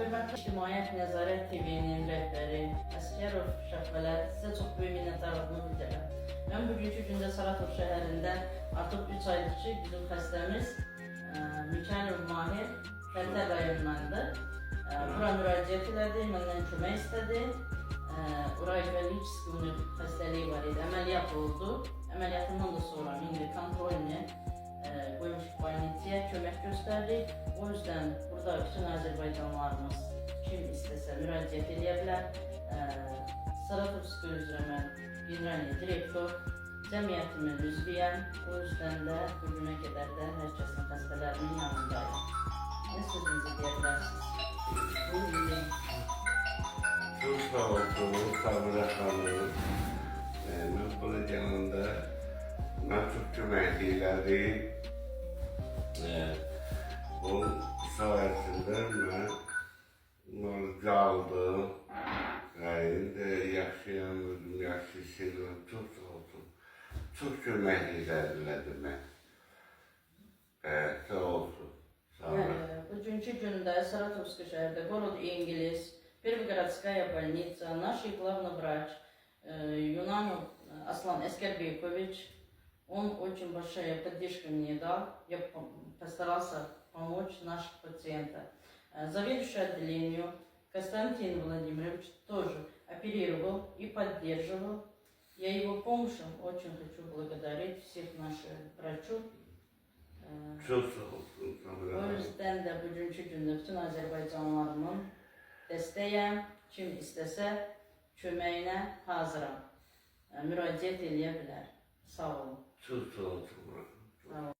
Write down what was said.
Hörmətli İctimaiyyət Nəzarət TV-nin rəhbəri Əsgərov Şəfələr, sizə çox böyük minnətdarlığımı bildirirəm. Mən bugünkü gündə Saratov şəhərində artıq 3 aydır ki, bizim xəstəmiz Mikayılov Mahir Xəltər rayonundandır. Bura müraciət elədi, məndən kömək istədi. Uraygaliçski xəstəliyi var idi, əməliyyat oldu. Əməliyyatından da sonra indi kontrolünü qoymuş больницeye kömək göstərdik. O yüzden burada bütün Azərbaycanlarımız kim istəsə müraciət edə bilər. Saratovski üzrə mən general direktor, cəmiyyətimin üzvüyəm. O yüzden də bugünə qədər də hər kəsin xəstələrinin yanındayım. Ne sözünüzü deyə bilərsiniz? Buyurun. Çok sağ olsun, Sabır Hanım. Mutlu yanında ben çok kömək elədi. Bunun sayesinde ben kaldım. Yani yaşayan özüm, yaşlısıyım. Çok sağ olsun. Çok kömək elədi mən. Sağ olsun. Sağ olun. Bugünkü gündə Saratovski şəhərdə Город İngiliz, Первогородская больница, наш главный врач Юнанов Аслан Эскербекович, он очень большая поддержка мне дал, я постарался помочь нашим пациентам. Заведующий отделению Константин Владимирович тоже оперировал и поддерживал. Я его помощью очень хочу благодарить всех наших врачей. Çok sağ olsun. O yüzden de bugünkü gündə bütün Azərbaycanlılarımın dəstəyəm, kim istəsə köməyinə hazıram. Müraciət edə bilər. Sağ olun. Çok sağ olsun. Sağ olun.